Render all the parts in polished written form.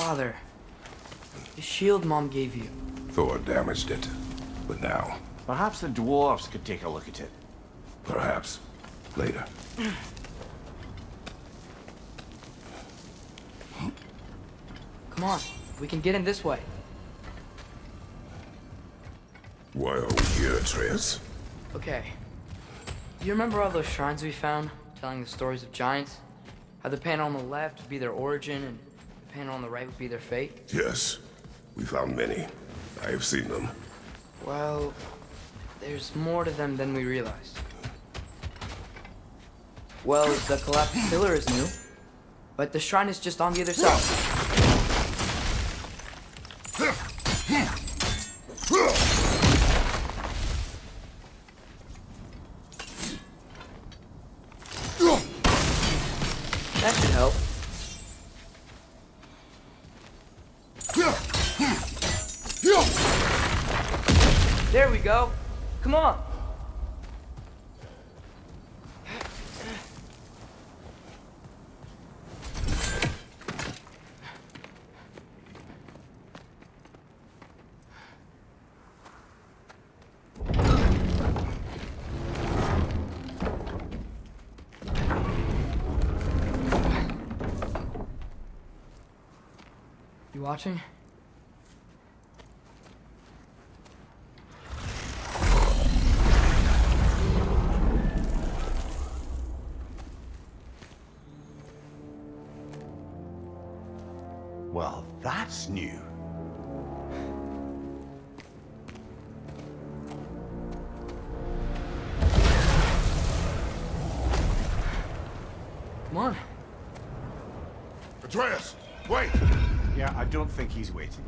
Father, the shield Mom gave you. Thor damaged it, but now, Perhaps the dwarves could take a look at it. perhaps, later. Come on, we can get in this way. Why are we here, Atreus? Okay. You remember all those shrines we found, telling the stories of giants? How the panel on the left would be their origin, and the panel on the right would be their fate? Yes, we found many. I have seen them. Well, there's more to them than we realized. Well, the collapsed pillar is new, but the shrine is just on the other side. That should help. There we go. Come on. You watching? Well, that's new. Come on. Atreus, wait! Yeah, I don't think he's waiting.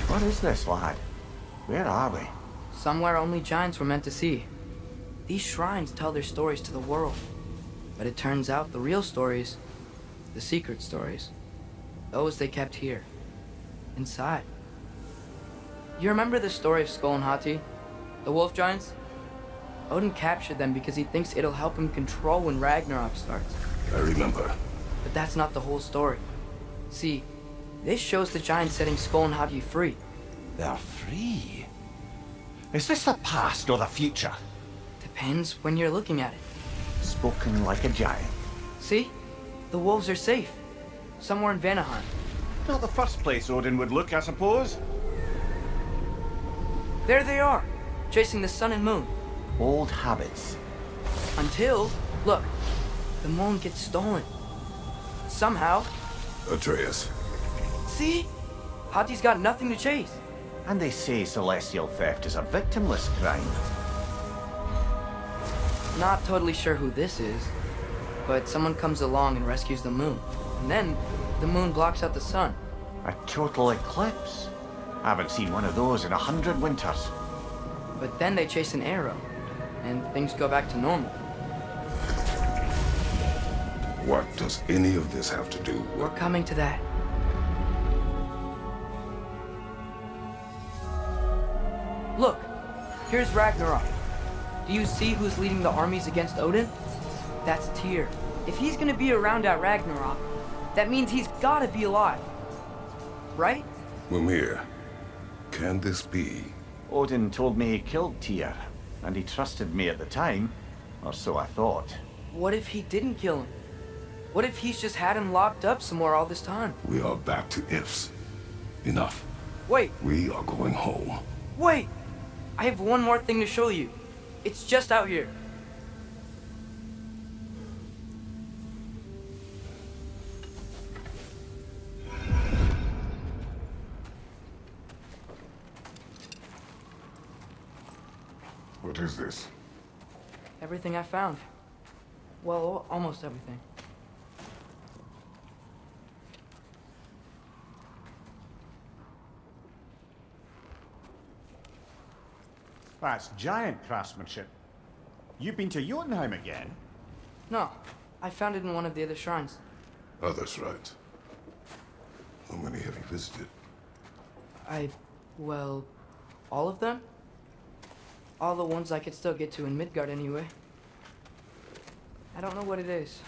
What is this, lad? Where are we? Somewhere only giants were meant to see. These shrines tell their stories to the world. But it turns out the real stories, the secret stories, those they kept here, inside. You remember the story of Skull and Hati, the wolf giants? Odin captured them because he thinks it'll help him control when Ragnarok starts. I remember. But that's not the whole story. See, this shows the giants setting Skull and Hati free. They're free. Is this the past or the future? Depends when you're looking at it. Spoken like a giant. See? The wolves are safe. Somewhere in Vanaheim. Not the first place Odin would look, I suppose. There they are, chasing the sun and moon. Old habits. Until, look, the moon gets stolen. Somehow. Atreus. See? Hati's got nothing to chase. And they say celestial theft is a victimless crime. Not totally sure who this is, but someone comes along and rescues the moon. And then, the moon blocks out the sun. A total eclipse. I haven't seen one of those in 100 winters. But then they chase an arrow, and things go back to normal. What does any of this have to do with... We're coming to that. Look, here's Ragnarok. Do you see who's leading the armies against Odin? That's Tyr. If he's gonna be around at Ragnarok, that means he's gotta be alive. Right? Mimir, can this be? Odin told me he killed Tyr, and he trusted me at the time, or so I thought. What if he didn't kill him? What if he's just had him locked up somewhere all this time? We are back to ifs. Enough. Wait, We are going home. wait! I have one more thing to show you. It's just out here. What is this? Everything I found. Well, almost everything. That's giant craftsmanship. You've been to Jotunheim again? No, I found it in one of the other shrines. Others, right? How many have you visited? Well, all of them? All the ones I could still get to in Midgard anyway. I don't know what it is,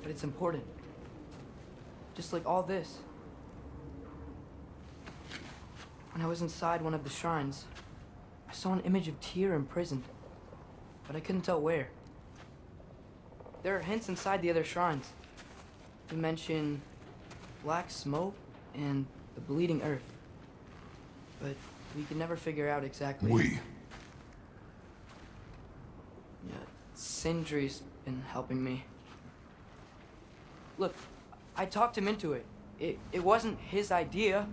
but it's important. Just like all this. When I was inside one of the shrines, I saw an image of Tyr imprisoned, but I couldn't tell where. There are hints inside the other shrines. You mention black smoke and the bleeding earth, but we could never figure out exactly. Yeah, Sindri's been helping me. Look, I talked him into it. It wasn't his idea.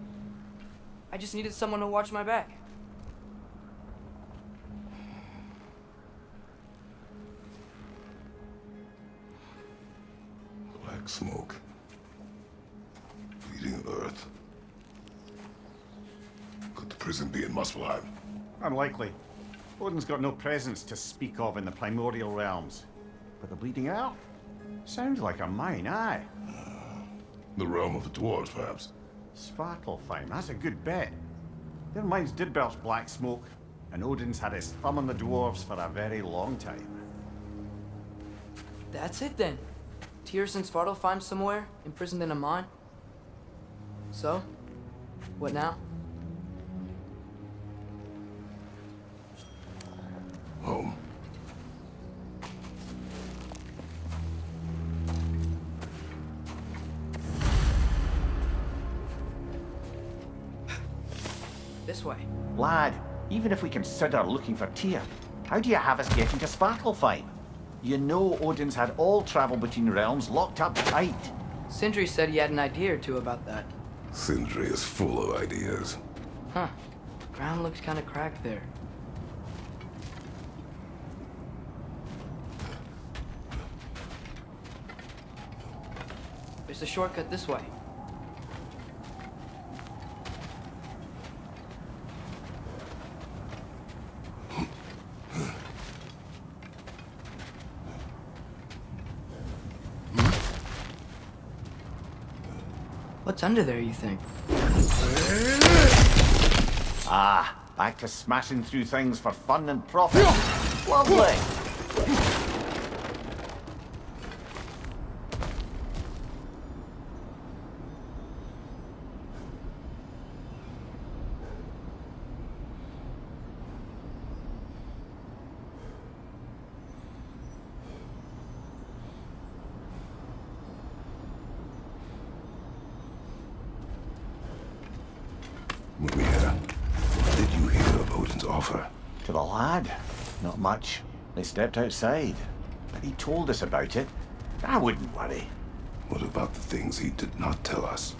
I just needed someone to watch my back. Black smoke. Bleeding earth. Could the prison be in Muspelheim? Unlikely. Odin's got no presence to speak of in the primordial realms. But the bleeding earth? Sounds like a mine, aye. The realm of the dwarves, perhaps. Svartalfheim, that's a good bet. Their mines did belch black smoke, and Odin's had his thumb on the dwarves for a very long time. That's it then. Tyr's in Svartalfheim somewhere, imprisoned in a mine. So, what now? Home. This way. Lad, even if we consider looking for Tyr, how do you have us getting to Svartalfheim? You know Odin's had all travel between realms locked up tight. Sindri said he had an idea or two about that. Sindri is full of ideas. Huh. Ground looks kind of cracked there. There's a shortcut this way. What's under there, you think? Ah, back to smashing through things for fun and profit. Lovely. Maria, what did you hear of Odin's offer? To the lad? Not much. They stepped outside. But he told us about it. I wouldn't worry. What about the things he did not tell us?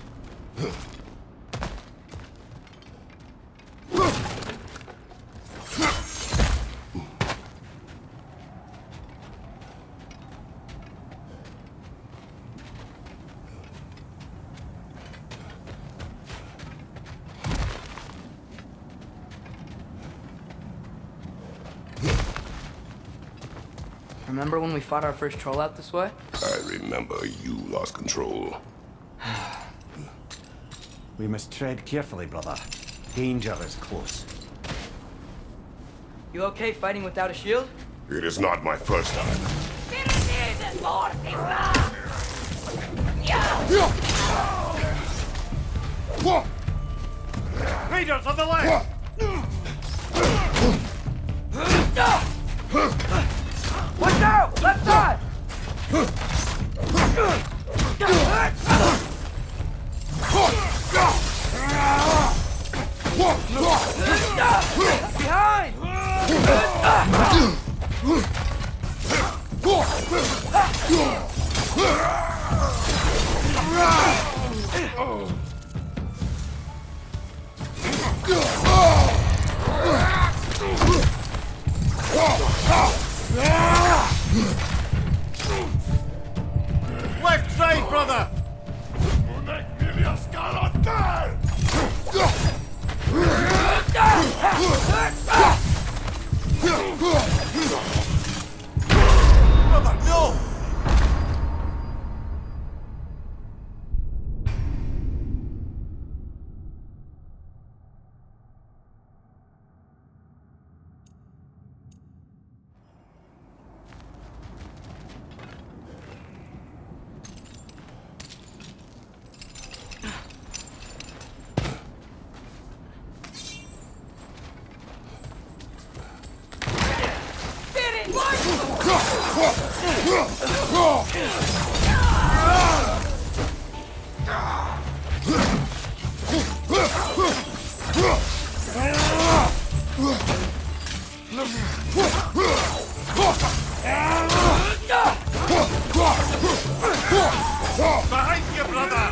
Remember when we fought our first troll out this way? I remember you lost control. We must tread carefully, brother. Danger is close. You okay fighting without a shield? It is not my first time. Raiders on the left! Watch out! Left side! Behind! Left side, brother! Brother, no! Behind you, brother!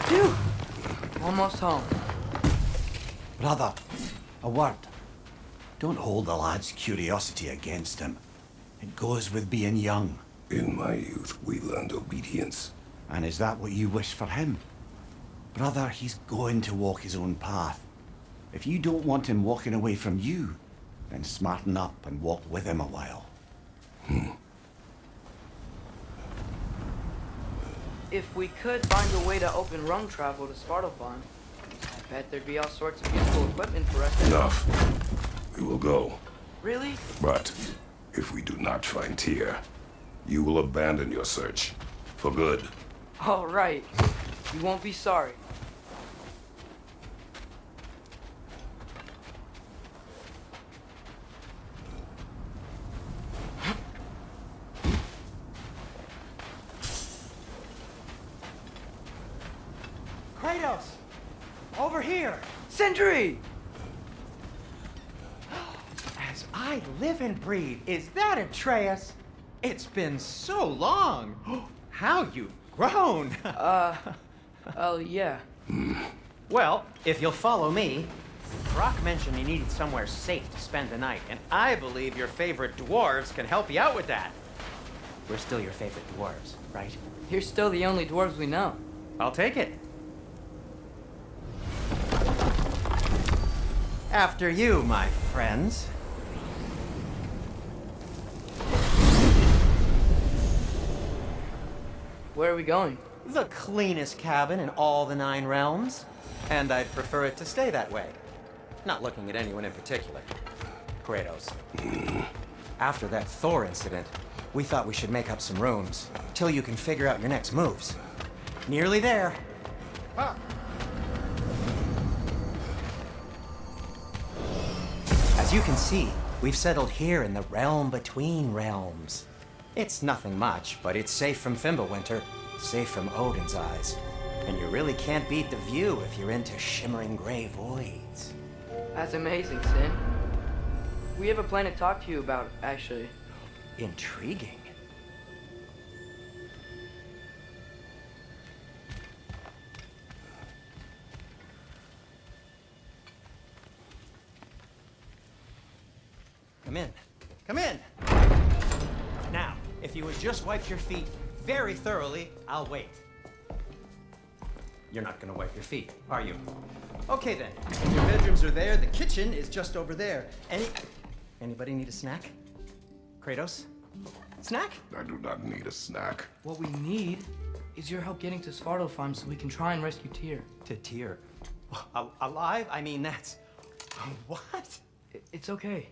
Phew! Almost home. Brother, a word. Don't hold the lad's curiosity against him. It goes with being young. In my youth, we learned obedience. And is that what you wish for him? Brother, he's going to walk his own path. If you don't want him walking away from you, then smarten up and walk with him a while. If we could find a way to open rung travel to Svartalfheim, I bet there'd be all sorts of useful equipment for us to... Enough. We will go. Really? But if we do not find Tyr, you will abandon your search. For good. All right. You won't be sorry. Kratos! Over here! Sentry! As I live and breathe, is that Atreus? It's been so long! How you've grown! Oh, yeah. Well, if you'll follow me, Brock mentioned you needed somewhere safe to spend the night, and I believe your favorite dwarves can help you out with that. We're still your favorite dwarves, right? You're still the only dwarves we know. I'll take it. After you, my friends. Where are we going? The cleanest cabin in all the 9 realms. And I'd prefer it to stay that way. Not looking at anyone in particular. Kratos. After that Thor incident, we thought we should make up some rooms, till you can figure out your next moves. Nearly there. As you can see, we've settled here in the realm between realms. It's nothing much, but it's safe from Fimbulwinter, safe from Odin's eyes. And you really can't beat the view if you're into shimmering gray voids. That's amazing, Sin. We have a plan to talk to you about, actually. Intriguing. Come in. Come in! Now, if you would just wipe your feet very thoroughly, I'll wait. You're not gonna wipe your feet, are you? Okay then. Your bedrooms are there, the kitchen is just over there. Anybody need a snack? Kratos? Snack? I do not need a snack. What we need is your help getting to Svartalfheim so we can try and rescue Tyr. To Tyr. Alive? I mean, that's... What? It's okay.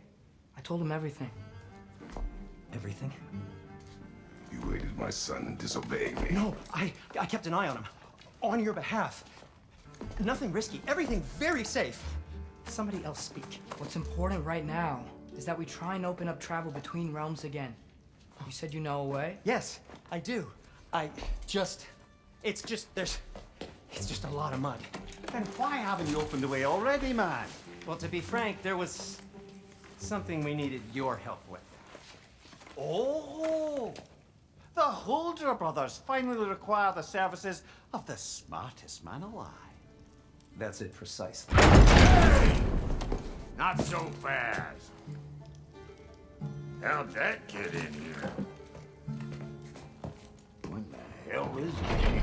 I told him everything. Everything? You aided my son in disobeying me. No, I kept an eye on him. On your behalf. Nothing risky. Everything very safe. Somebody else speak. What's important right now is that we try and open up travel between realms again. You said you know a way? Yes, I do. It's just a lot of mud. Then why haven't you opened the way already, man? Well, to be frank, there was something we needed your help with. Oh! The Holder brothers finally require the services of the smartest man alive. That's it precisely. Not so fast. How'd that get in here? What the hell is it anyway?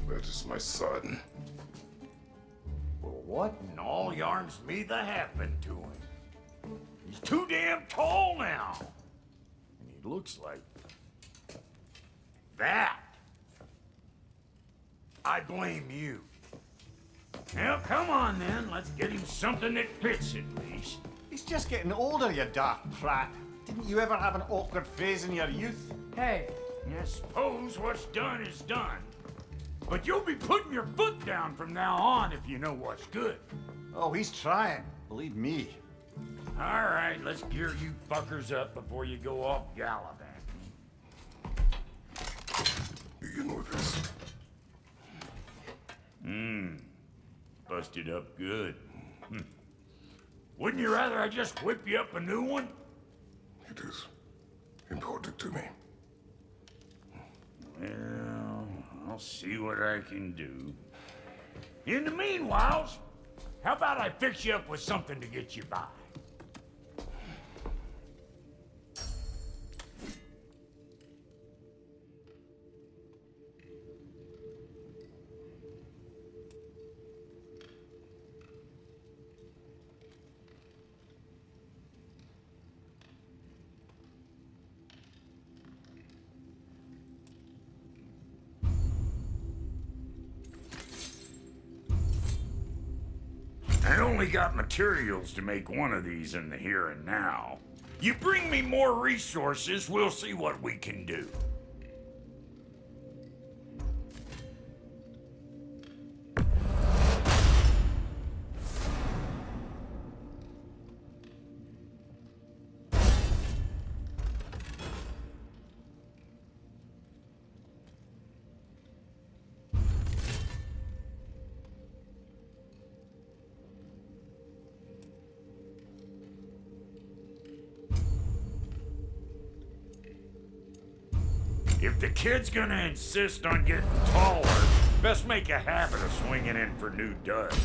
That is my son. Well, what in all yarns me that happened to him? He's too damn tall now. And he looks like that. I blame you. Well, come on then. Let's get him something that fits at least. He's just getting older, you daft prat. Didn't you ever have an awkward phase in your youth? Hey, I suppose what's done is done. But you'll be putting your foot down from now on if you know what's good. Oh, he's trying. Believe me. All right, let's gear you fuckers up before you go off gallivanting. Begin with this. Busted up good. Wouldn't you rather I just whip you up a new one? It is important to me. Well, I'll see what I can do. In the meanwhile, how about I fix you up with something to get you by? I only got materials to make one of these in the here and now. You bring me more resources, we'll see what we can do. If the kid's gonna insist on getting taller, best make a habit of swinging in for new duds.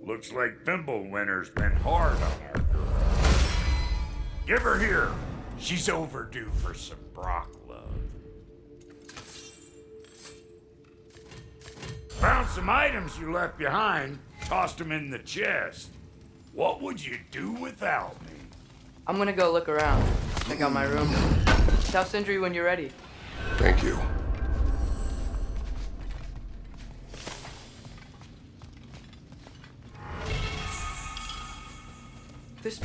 Looks like Thimblewinter's been hard on our girl. Give her here. She's overdue for some Brock love. Found some items you left behind, tossed them in the chest. What would you do without me? I'm gonna go look around, check out my room. Tell Sindri when you're ready. Thank you. This...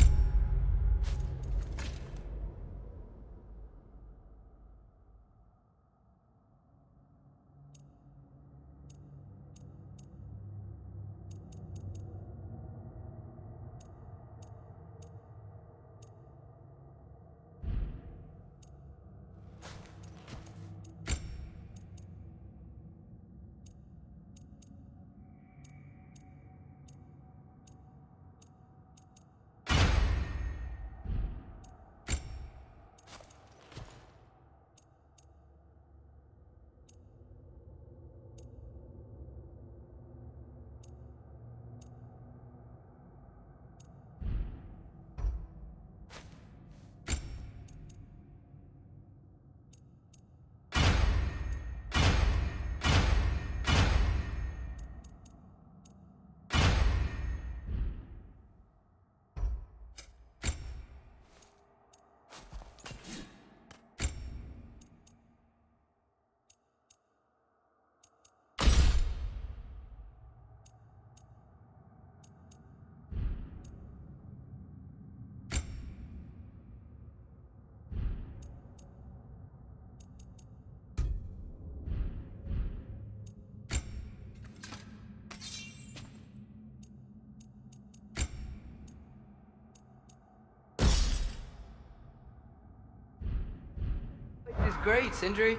This is great, Sindri.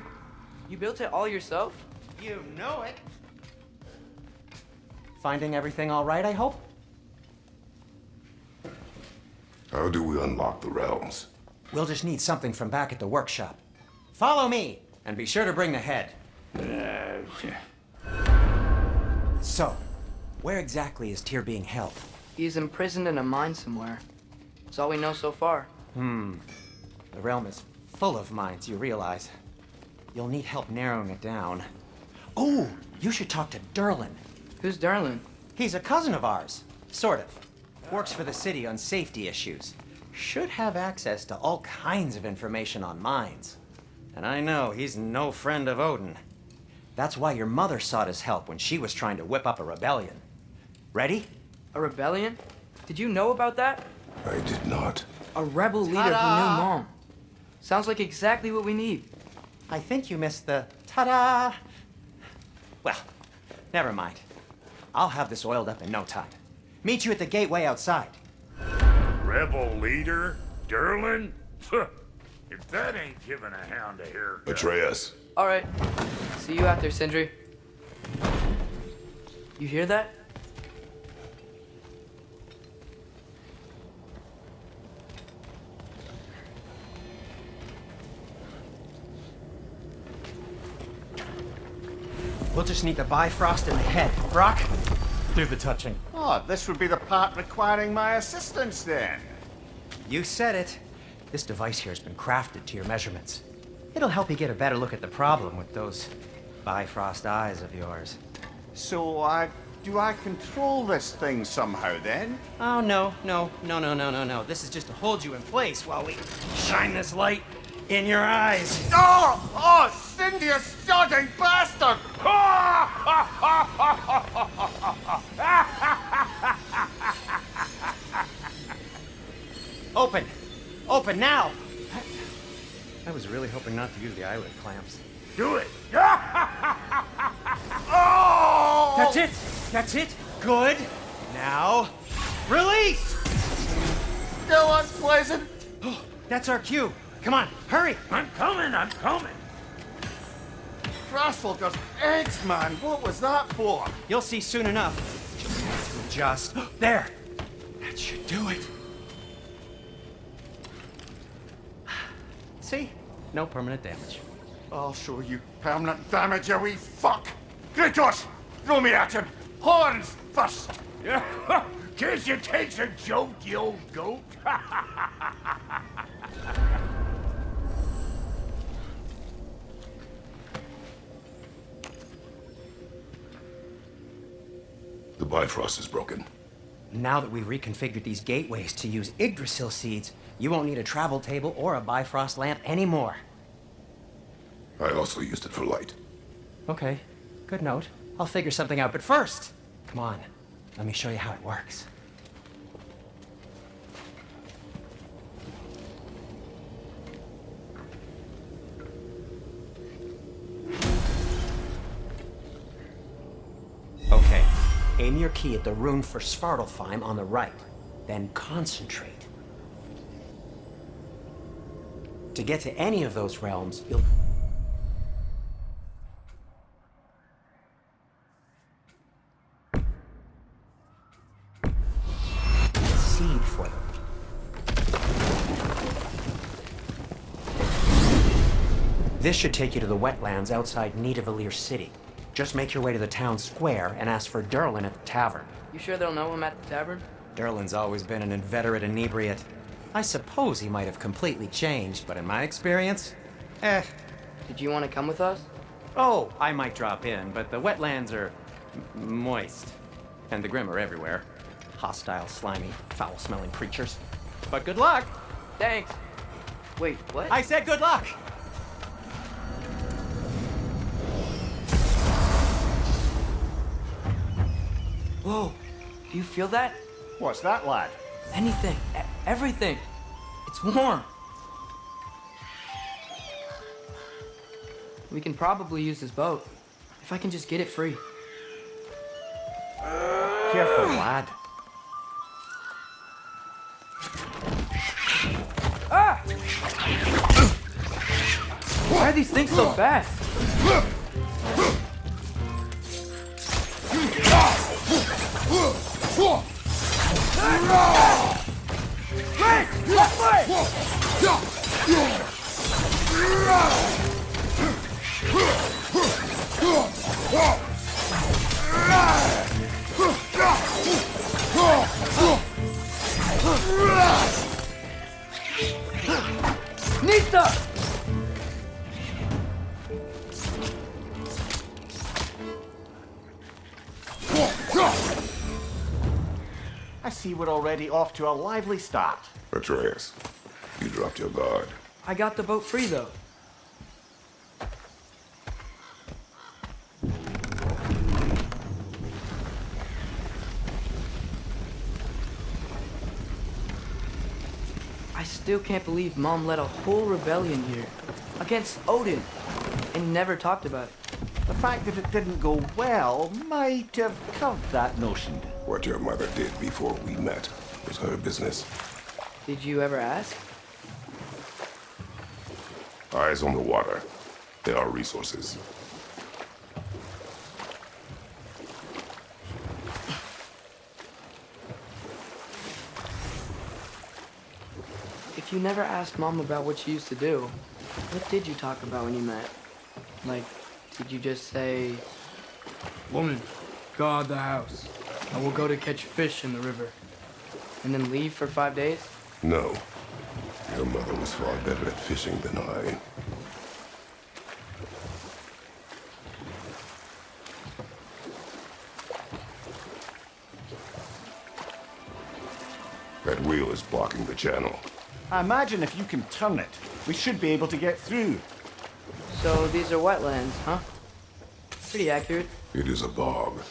You built it all yourself? You know it. Finding everything all right, I hope? How do we unlock the realms? We'll just need something from back at the workshop. Follow me, and be sure to bring the head. So, where exactly is Tyr being held? He's imprisoned in a mine somewhere. That's all we know so far. The realm is full of mines, you realize. You'll need help narrowing it down. Oh, you should talk to Derlin. Who's Darlin? He's a cousin of ours, sort of. Works for the city on safety issues. Should have access to all kinds of information on mines. And I know he's no friend of Odin. That's why your mother sought his help when she was trying to whip up a rebellion. Ready? A rebellion? Did you know about that? I did not. A rebel leader who knew Mom. Sounds like exactly what we need. I think you missed the ta-da. Well, never mind. I'll have this oiled up in no time. Meet you at the gateway outside. Rebel leader? Derlin? If that ain't giving a hound a haircut. Atreus. All right. See you out there, Sindri. You hear that? We'll just need the Bifrost in the head. Brock, do the touching. Oh, this would be the part requiring my assistance then. You said it. This device here has been crafted to your measurements. It'll help you get a better look at the problem with those Bifrost eyes of yours. So, do I control this thing somehow then? Oh, no. This is just to hold you in place while we shine this light in your eyes. Oh, Cindy, you sodding bastard! Open now! I was really hoping not to use the eyelid clamps. Do it! Oh! That's it! Good! Now, release! Still unpleasant. That's our cue. Come on, hurry! I'm coming! Frostfolkers, eggs, man. What was that for? You'll see soon enough. Just have to adjust. There! That should do it. See? No permanent damage. I'll show you permanent damage, you wee fuck. Kratos, throw me at him. Horns first! Guess you takes a joke, you old goat. The Bifrost is broken. Now that we've reconfigured these gateways to use Yggdrasil seeds, you won't need a travel table or a Bifrost lamp anymore. I also used it for light. Okay, good note. I'll figure something out, but first, come on, let me show you how it works. Okay, aim your key at the rune for Svartalfheim on the right, then concentrate. To get to any of those realms, you'll... seed for them. This should take you to the wetlands outside Nidavellir City. Just make your way to the town square and ask for Derlin at the tavern. You sure they'll know him at the tavern? Derlin's always been an inveterate inebriate. I suppose he might have completely changed, but in my experience, Did you want to come with us? Oh, I might drop in, but the wetlands are moist. And the Grim are everywhere. Hostile, slimy, foul-smelling creatures. But good luck! Thanks. Wait, what? I said good luck! Whoa, do you feel that? What's that, lad? Anything, everything. It's warm. We can probably use this boat. If I can just get it free. Careful, lad. Ah! Why are these things so fast? Nita! I see we're already off to a lively start. Atreus, you dropped your guard. I got the boat free though. I still can't believe Mom led a whole rebellion here against Odin and never talked about it. The fact that it didn't go well might have curved that notion. What your mother did before we met was her business. Did you ever ask? Eyes on the water. There are resources. If you never asked Mom about what she used to do, what did you talk about when you met? Like, did you just say, "Woman, guard the house. I will go to catch fish in the river," and then leave for 5 days? No. Your mother was far better at fishing than I. That wheel is blocking the channel. I imagine if you can turn it, we should be able to get through. So these are wetlands, huh? Pretty accurate. It is a bog.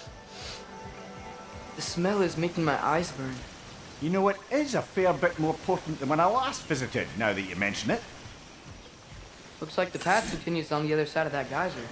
The smell is making my eyes burn. You know, it is a fair bit more potent than when I last visited, now that you mention it. Looks like the path continues on the other side of that geyser.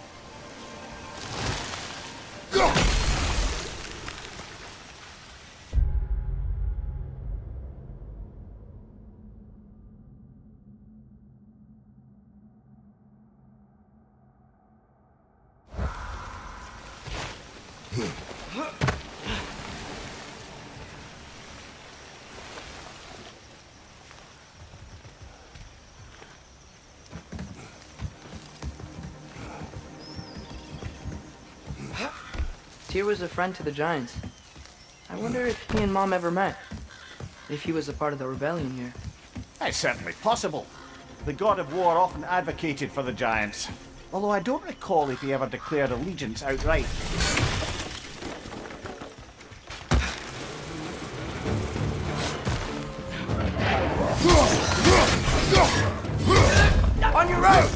Tyr was a friend to the Giants. I wonder if he and Mom ever met. If he was a part of the rebellion here. It's certainly possible. The God of War often advocated for the Giants, although I don't recall if he ever declared allegiance outright. On your right!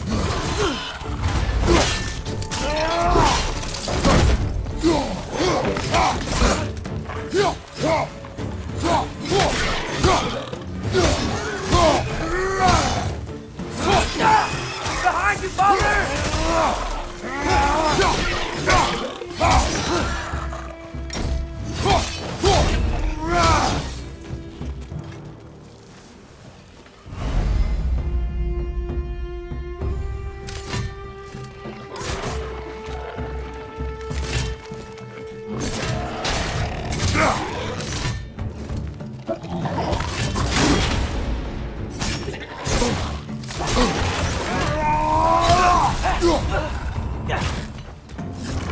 Behind you, father!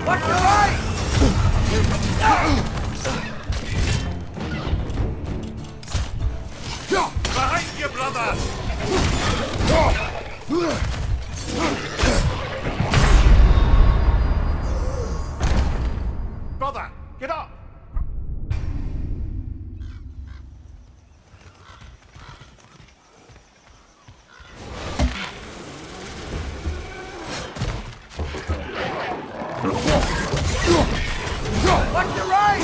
Watch your right! Behind you, brother! Brother, get up! Watch your right!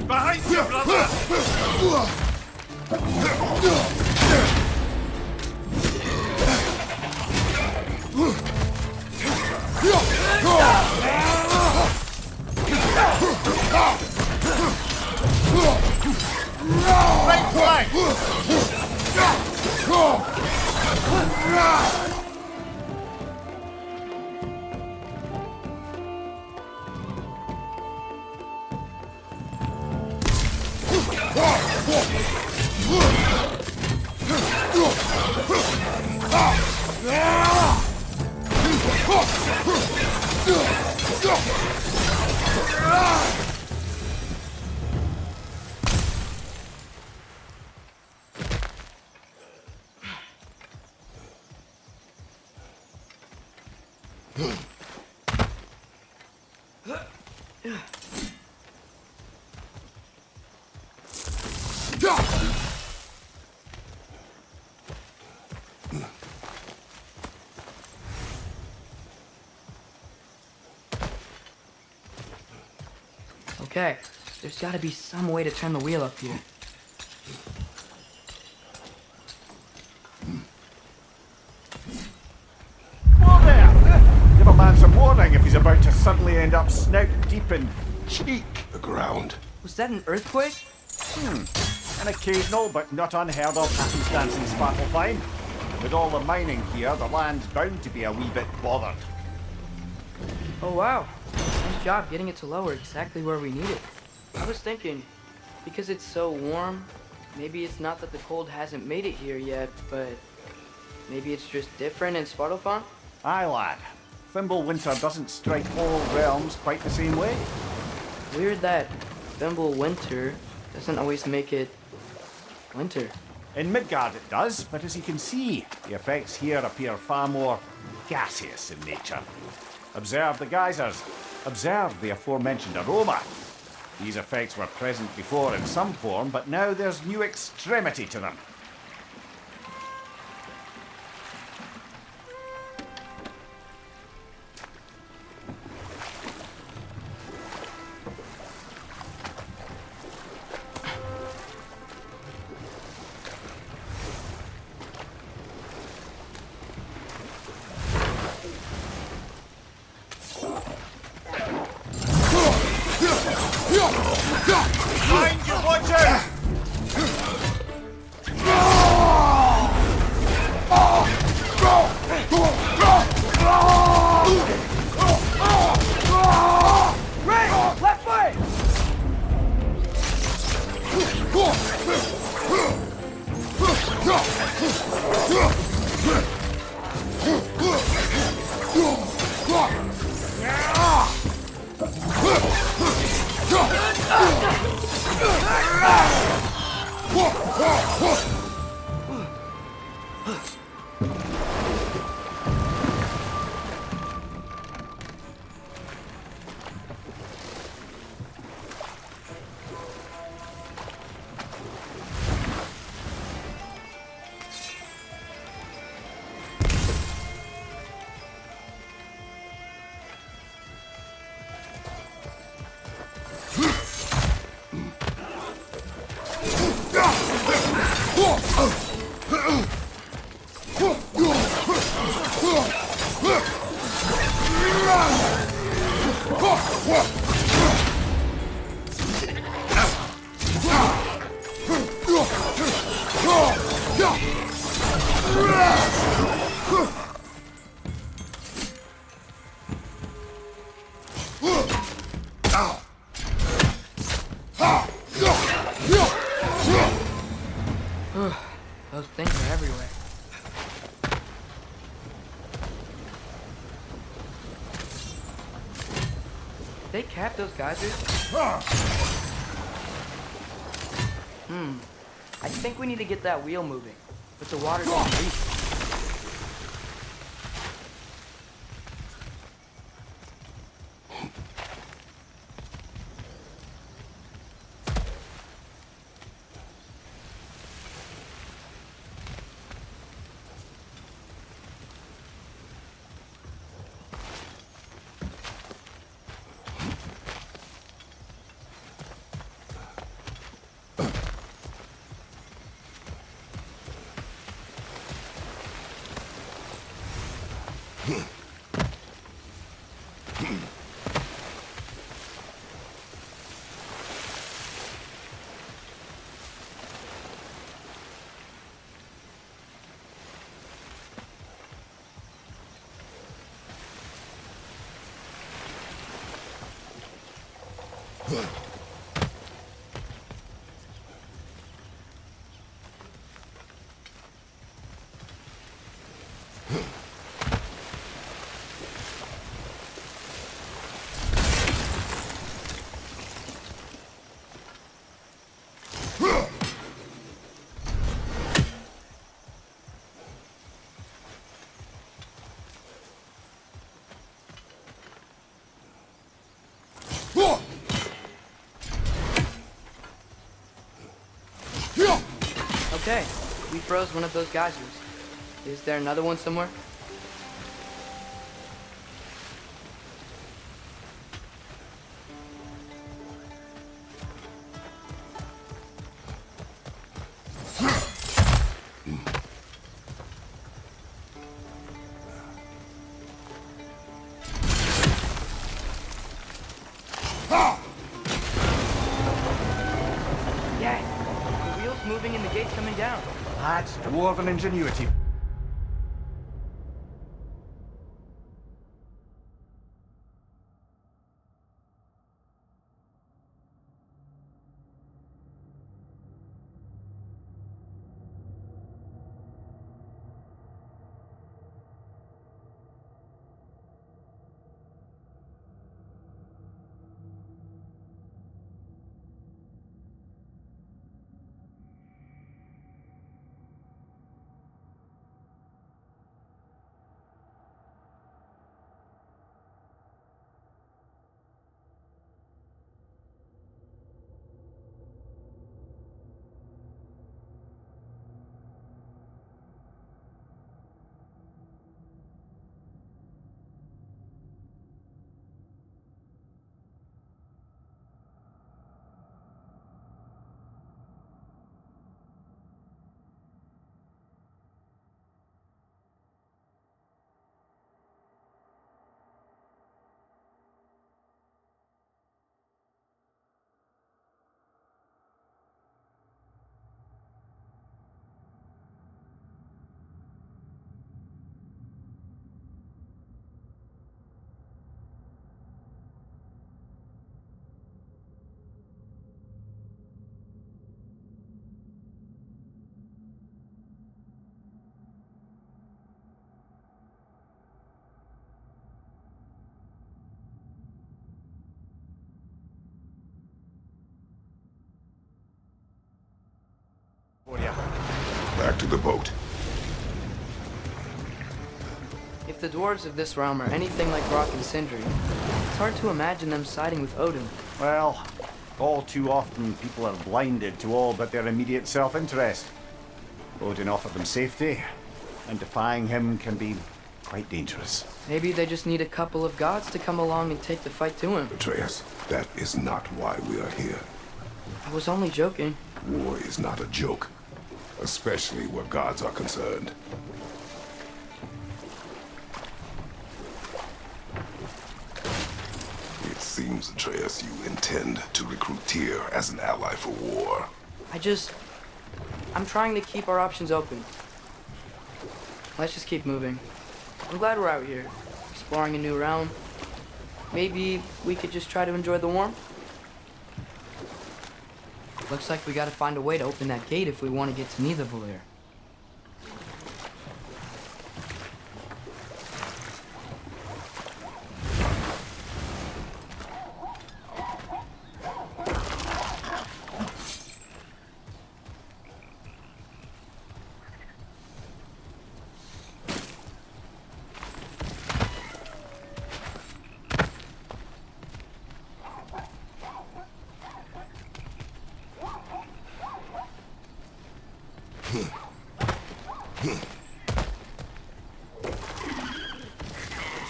Behind you, brother! Right flank! Okay, there's gotta be some way to turn the wheel up here. Whoa there! Give a man some warning if he's about to suddenly end up snout deep in cheek. The ground. Was that an earthquake? An occasional but not unheard of happenstance in Svartalfheim. With all the mining here, the land's bound to be a wee bit bothered. Oh wow, nice job getting it to lower exactly where we need it. I was thinking, because it's so warm, maybe it's not that the cold hasn't made it here yet, but maybe it's just different in Svartalfheim? Aye, lad. Thimble winter doesn't strike all realms quite the same way. Weird that Thimble winter doesn't always make it winter. In Midgard it does, but as you can see, the effects here appear far more gaseous in nature. Observe the geysers. Observe the aforementioned aroma. These effects were present before in some form, but now there's new extremity to them. Those things are everywhere. They capped those geysers? I think we need to get that wheel moving, but the water's deep. Okay, we froze one of those geysers. Is there another one somewhere? Yeah, the wheel's moving and the gate's coming down. That's dwarven ingenuity. boat. If the dwarves of this realm are anything like Rock and Sindri, it's hard to imagine them siding with Odin. Well, all too often people are blinded to all but their immediate self-interest. Odin offered them safety, and defying him can be quite dangerous. Maybe they just need a couple of gods to come along and take the fight to him. Atreus, that is not why we are here. I was only joking. War is not a joke, especially where gods are concerned. It seems, Atreus, you intend to recruit Tyr as an ally for war. I'm trying to keep our options open. Let's just keep moving. I'm glad we're out here, exploring a new realm. Maybe we could just try to enjoy the warmth? Looks like we gotta find a way to open that gate if we want to get to Nidavellir.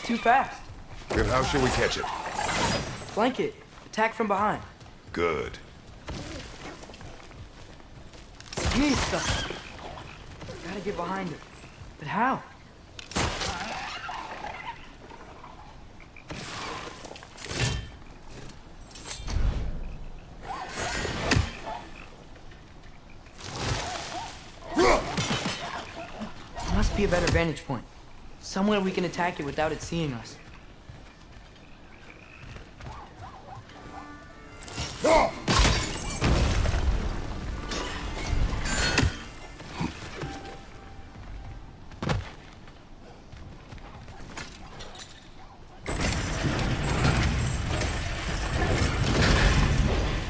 Too fast. Then how shall we catch it? Flank it. Attack from behind. Good. Mista! Gotta get behind it. But how? There must be a better vantage point. Somewhere we can attack it without it seeing us.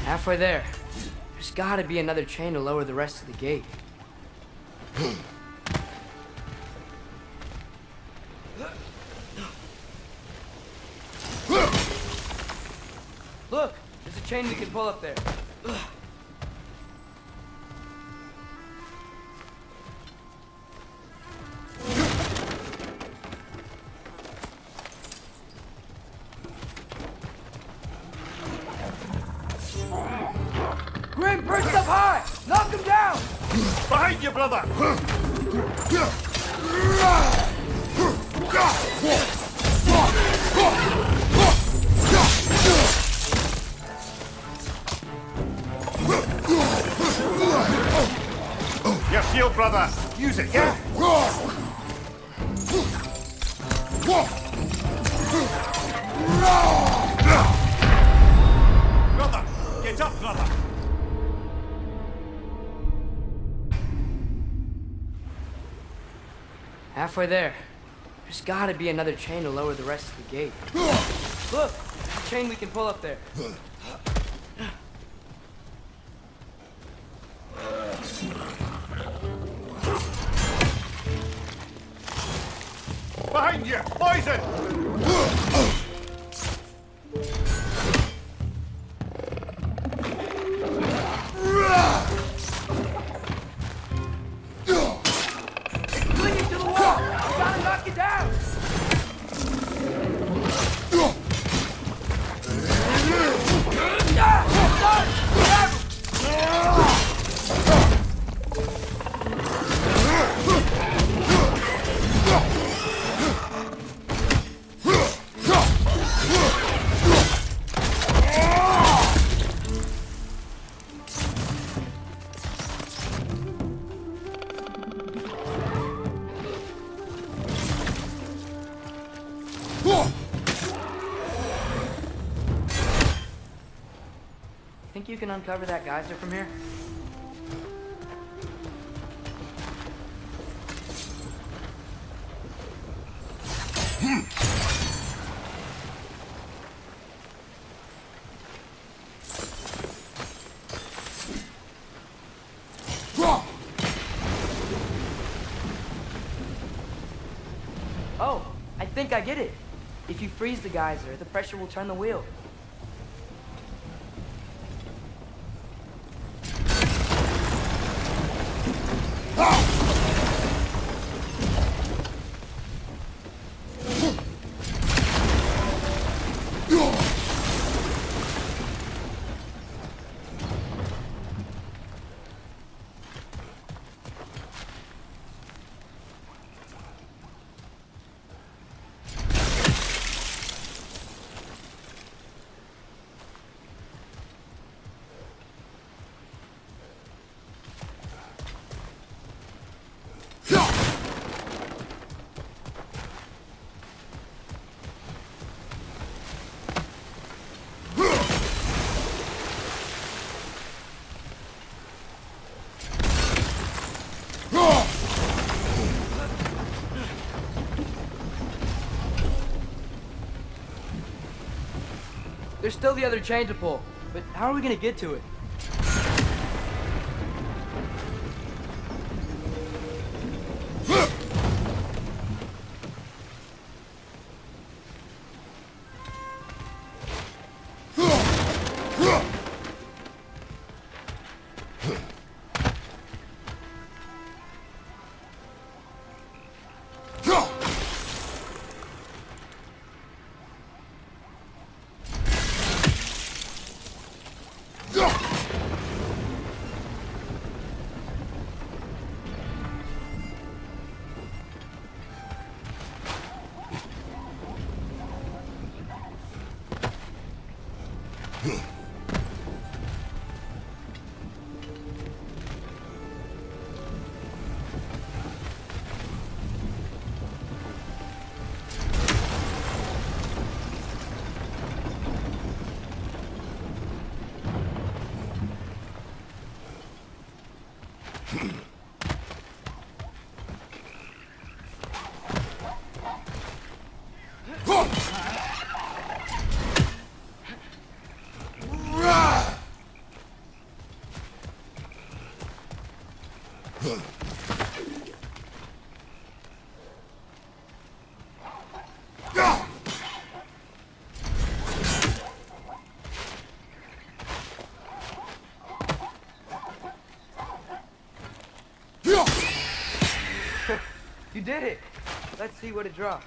Halfway there. There's gotta be another chain to lower the rest of the gate. Look! There's a chain we can pull up there. Grim, perched up high! Knock him down! Behind you, brother! Your shield, brother! Use it, yeah? Brother! Get up, brother! Halfway there. There's gotta be another chain to lower the rest of the gate. Look! There's a chain we can pull up there. Behind you! Poison! Clinging to the wall! We gotta knock it down! Think you can uncover that geyser from here? Oh, I think I get it. If you freeze the geyser, the pressure will turn the wheel. There's still the other chain to pull, but how are we gonna get to it? You did it! Let's see what it dropped.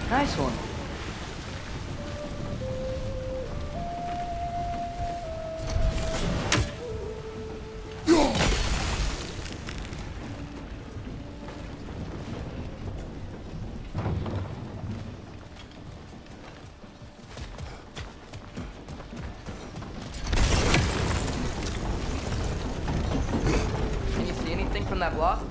Nice one. Can you see anything from that block?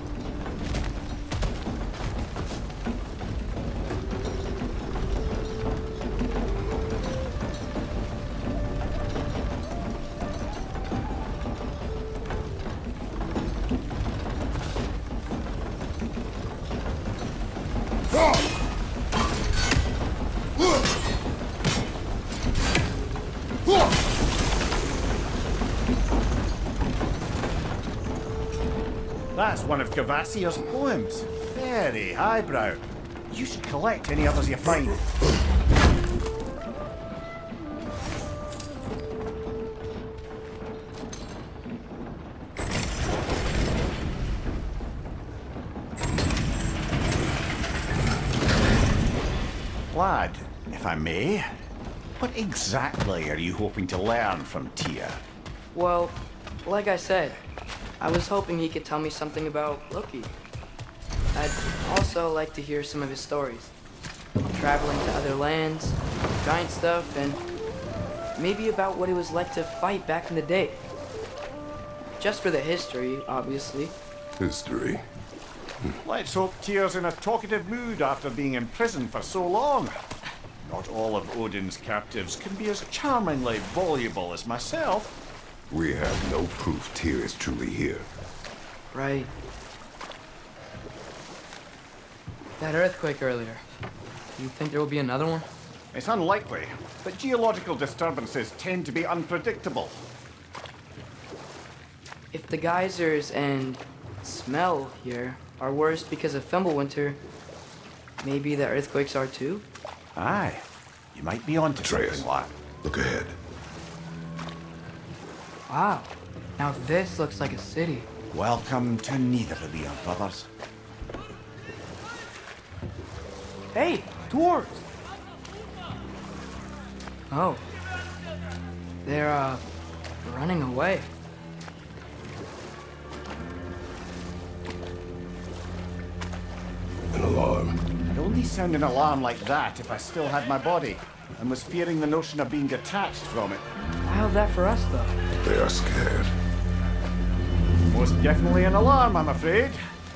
That's one of Cavassier's poems. Very highbrow. You should collect any others you find. Lad, if I may, what exactly are you hoping to learn from Tyr? Well, like I said, I was hoping he could tell me something about Loki. I'd also like to hear some of his stories. Traveling to other lands, giant stuff, and maybe about what it was like to fight back in the day. Just for the history, obviously. History. Let's hope Tyr's in a talkative mood after being in prison for so long. Not all of Odin's captives can be as charmingly voluble as myself. We have no proof Tyr is truly here. Right. That earthquake earlier. Do you think there will be another one? It's unlikely, but geological disturbances tend to be unpredictable. If the geysers and smell here are worse because of Fimbulwinter, maybe the earthquakes are too? Aye, you might be onto Atreus, something, lad. look ahead. Wow. Now this looks like a city. Welcome to Nidavellir, brothers. Hey, dwarves! Oh. They're, running away. An alarm. I'd only sound an alarm like that if I still had my body, and was fearing the notion of being detached from it. How's that for us, though? They are scared. Most definitely an alarm, I'm afraid.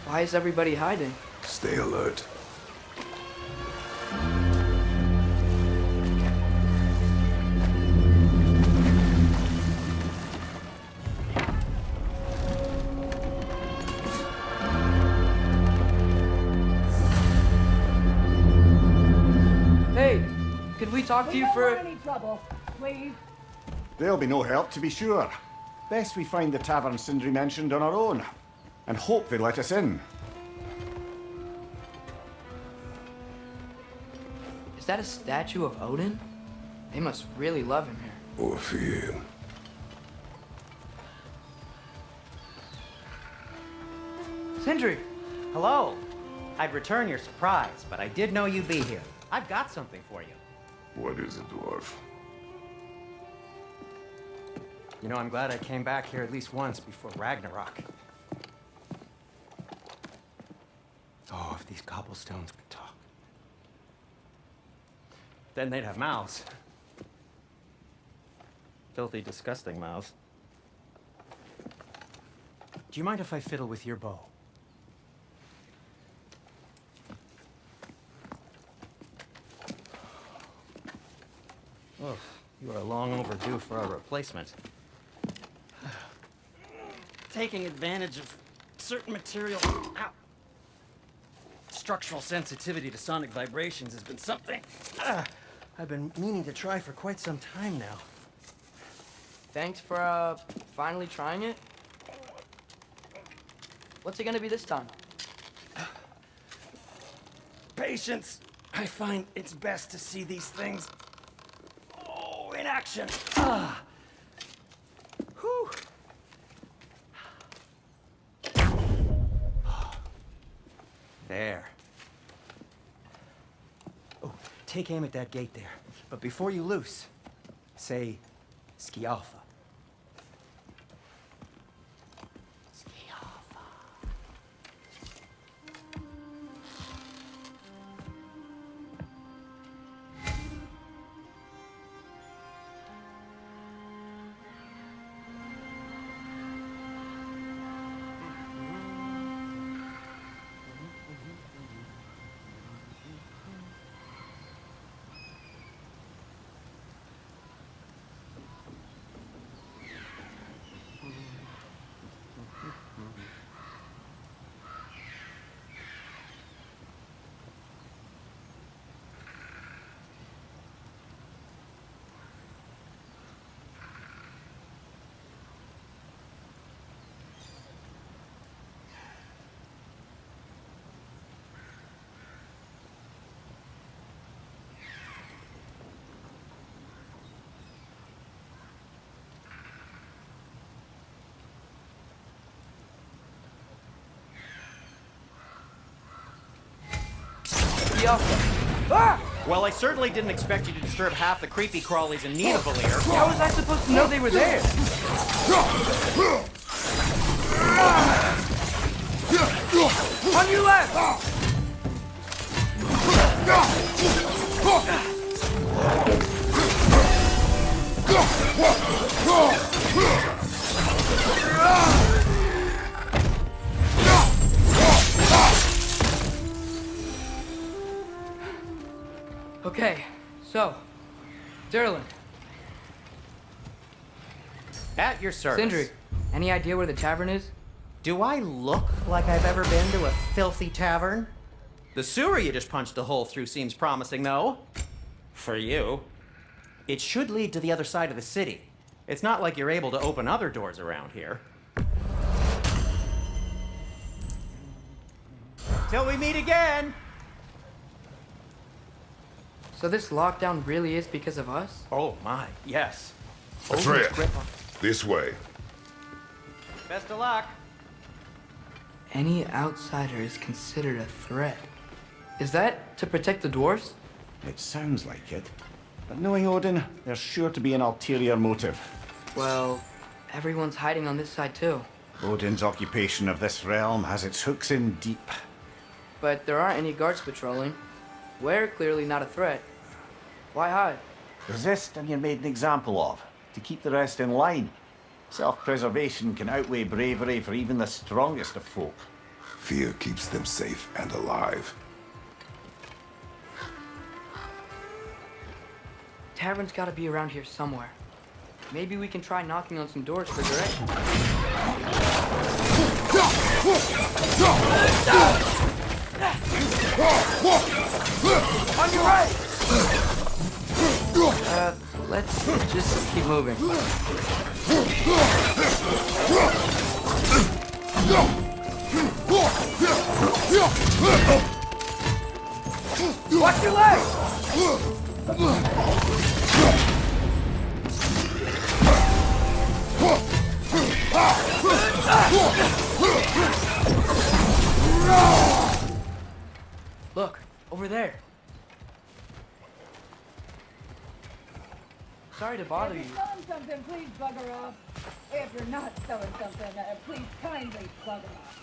Why is everybody hiding? Stay alert. Hey, could we talk to you for... any trouble, please. There'll be no help, to be sure. Best we find the tavern Sindri mentioned on our own, and hope they let us in. Is that a statue of Odin? They must really love him here. Or fear him. Sindri! Hello. I'd return your surprise, but I did know you'd be here. I've got something for you. What is it, dwarf? You know, I'm glad I came back here at least once before Ragnarok. Oh, if these cobblestones could talk. Then they'd have mouths. Filthy, disgusting mouths. Do you mind if I fiddle with your bow? Oh, you are long overdue for a replacement. Taking advantage of certain material structural sensitivity to sonic vibrations has been something I've been meaning to try for quite some time now. Thanks for, finally trying it. What's it gonna be this time? Patience. I find it's best to see these things in action. Whew. There. Oh, take aim at that gate there. But before you loose, say Skialfa. Skialfa. the Alpha. Ah! Well, I certainly didn't expect you to disturb half the creepy crawlies in Nidavellir. How was I supposed to know they were there? On your left! Okay, so, Derlin, At your service. Sindri, any idea where the tavern is? Do I look like I've ever been to a filthy tavern? The sewer you just punched a hole through seems promising, though. For you. It should lead to the other side of the city. It's not like you're able to open other doors around here. Till we meet again! So this lockdown really is because of us? Oh my, yes. Atreya, this way. Best of luck. Any outsider is considered a threat. Is that to protect the dwarves? It sounds like it. But knowing Odin, there's sure to be an ulterior motive. Well, everyone's hiding on this side too. Odin's occupation of this realm has its hooks in deep. But there aren't any guards patrolling. We're clearly not a threat. Why hide? Resist and you're made an example of, to keep the rest in line. Self-preservation can outweigh bravery for even the strongest of folk. Fear keeps them safe and alive. Tavern's gotta be around here somewhere. Maybe we can try knocking on some doors for direction. On your right! Let's just keep moving. Watch your leg! Look, over there. Sorry to bother you. If you're selling something, please bugger off. If you're not selling something, please kindly bugger off.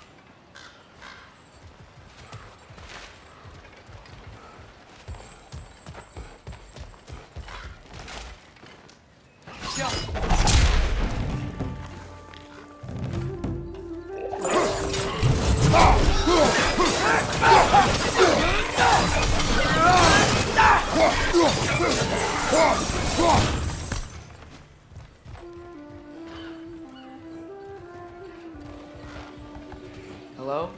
Hello?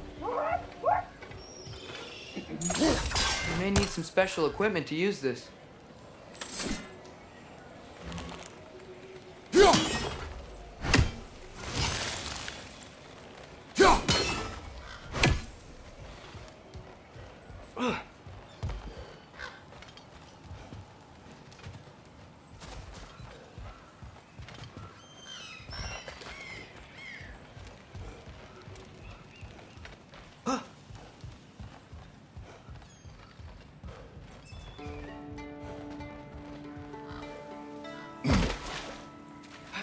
You may need some special equipment to use this.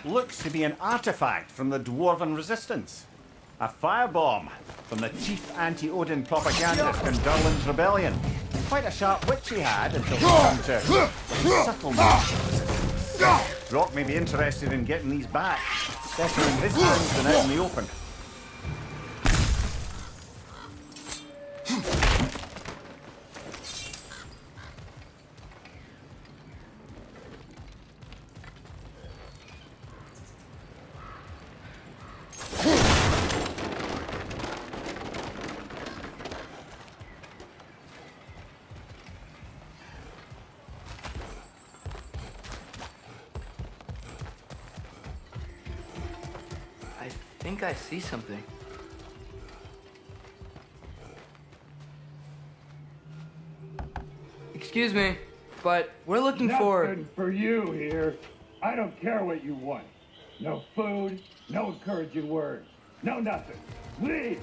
Looks to be an artifact from the Dwarven Resistance. A firebomb from the chief anti-Odin propagandist in Durlin's rebellion. Quite a sharp wit she had until it came to subtle resistance. Rock may be interested in getting these back. Better in his hands than out in the open. I think I see something. Excuse me, but we're looking for... Nothing for you here. I don't care what you want. No food, no encouraging words, no nothing. Leave!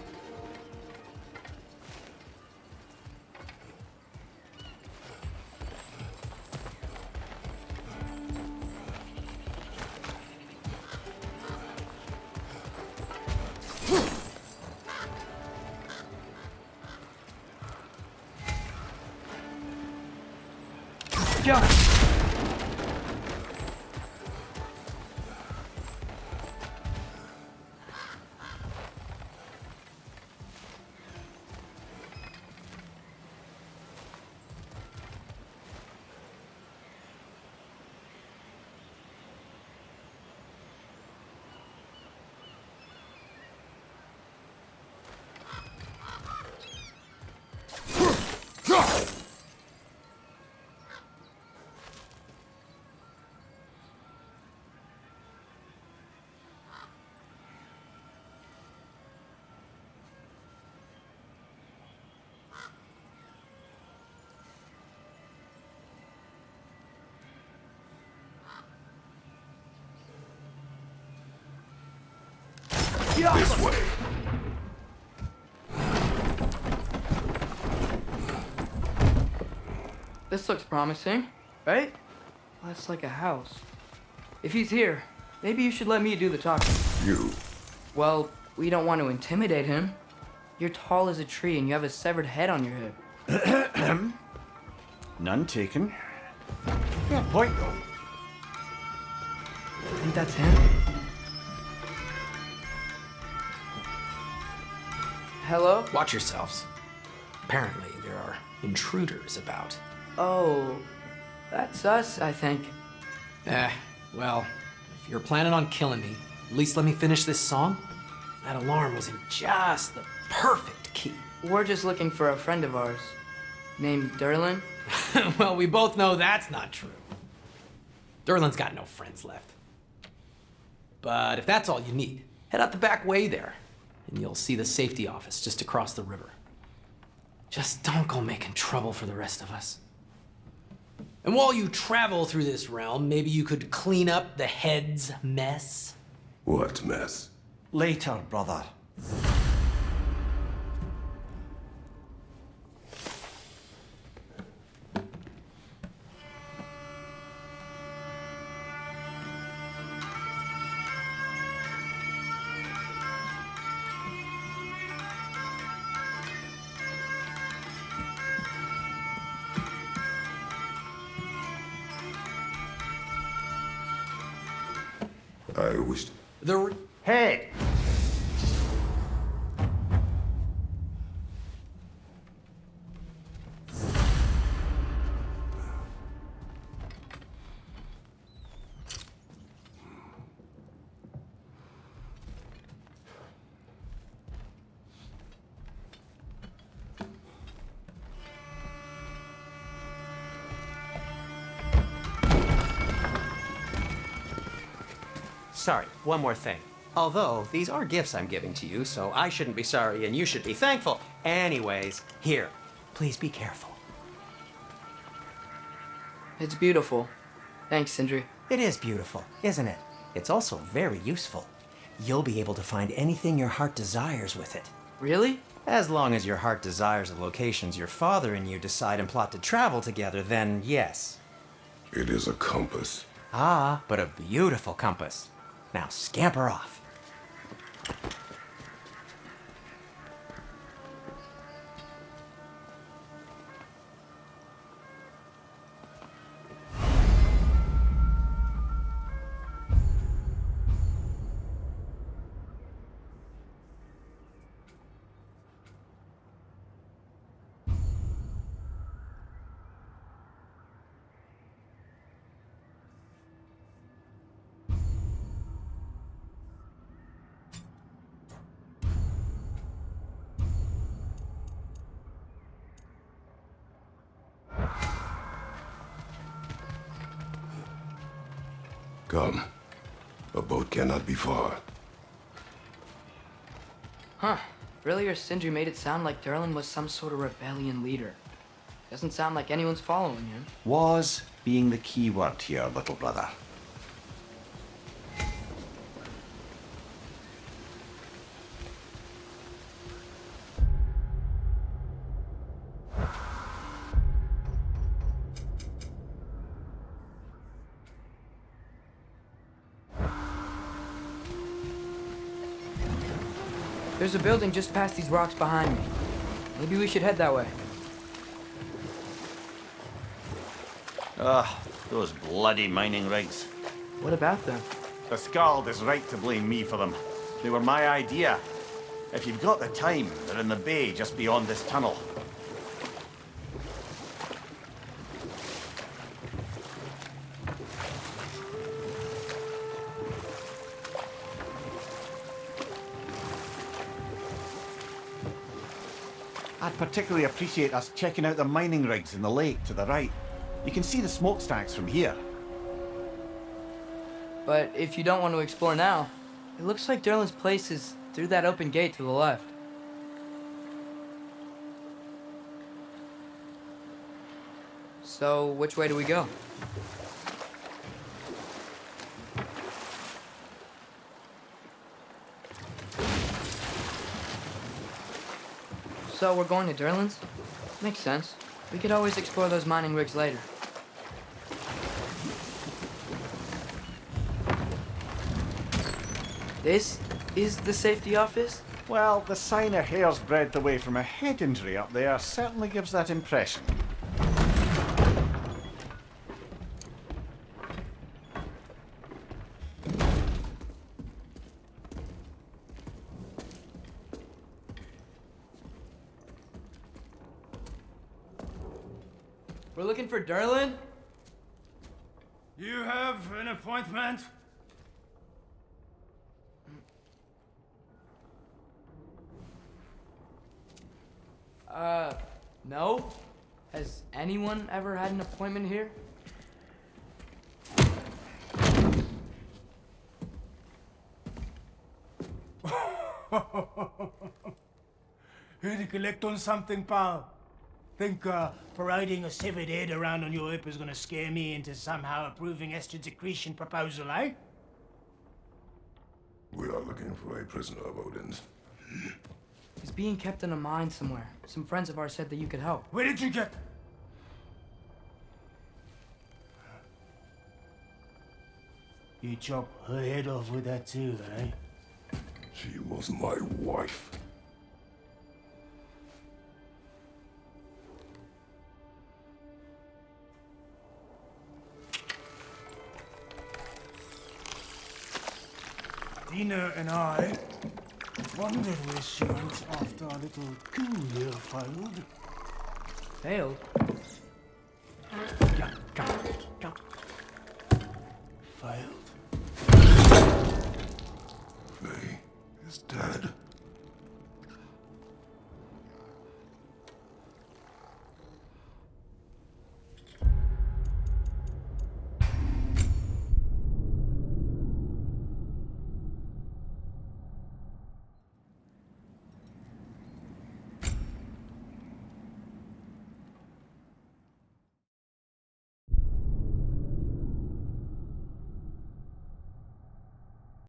This way. This looks promising, right? Well, that's like a house. If he's here, maybe you should let me do the talking. You. Well, we don't want to intimidate him. You're tall as a tree and you have a severed head on your head. None taken. Fair point, though. I think that's him. Hello? Watch yourselves. Apparently, there are intruders about. Oh, that's us, I think. Well, if you're planning on killing me, at least let me finish this song. That alarm was in just the perfect key. We're just looking for a friend of ours named Derlin. Well, we both know that's not true. Derlin's got no friends left. But if that's all you need, head out the back way there, and you'll see the safety office just across the river. Just don't go making trouble for the rest of us. And while you travel through this realm, maybe you could clean up the head's mess? What mess? Later, brother. I wish... Hey! Sorry, one more thing. Although, these are gifts I'm giving to you, so I shouldn't be sorry and you should be thankful. Anyways, here, please be careful. It's beautiful. Thanks, Sindri. It is beautiful, isn't it? It's also very useful. You'll be able to find anything your heart desires with it. Really? As long as your heart desires the locations your father and you decide and plot to travel together, then yes. It is a compass. Ah, but a beautiful compass. Now scamper off. Come. A boat cannot be far. Huh. Earlier, Sindri made it sound like Derlin was some sort of rebellion leader. Doesn't sound like anyone's following him. Was being the key word here, little brother. There's a building just past these rocks behind me. Maybe we should head that way. Ugh, those bloody mining rigs. What about them? The Skald is right to blame me for them. They were my idea. If you've got the time, they're in the bay just beyond this tunnel. I'd particularly appreciate us checking out the mining rigs in the lake to the right. You can see the smokestacks from here. But if you don't want to explore now, it looks like Derlin's place is through that open gate to the left. So, which way do we go? So, we're going to Derlin's? Makes sense. We could always explore those mining rigs later. This is the safety office? Well, the sign a hair's breadth away from a head injury up there certainly gives that impression. We're looking for Derlin? You have an appointment? No? Has anyone ever had an appointment here? Here to collect on something, pal? Think parading a severed head around on your hip is gonna scare me into somehow approving Esther's accretion proposal, eh? We are looking for a prisoner of Odin's. He's being kept in a mine somewhere. Some friends of ours said that you could help. Where did you get? You chop her head off with that too, eh? She was my wife. Dina and I wondered where she went after our little coup here failed. Failed? Yeah, come. Failed. Faye is dead.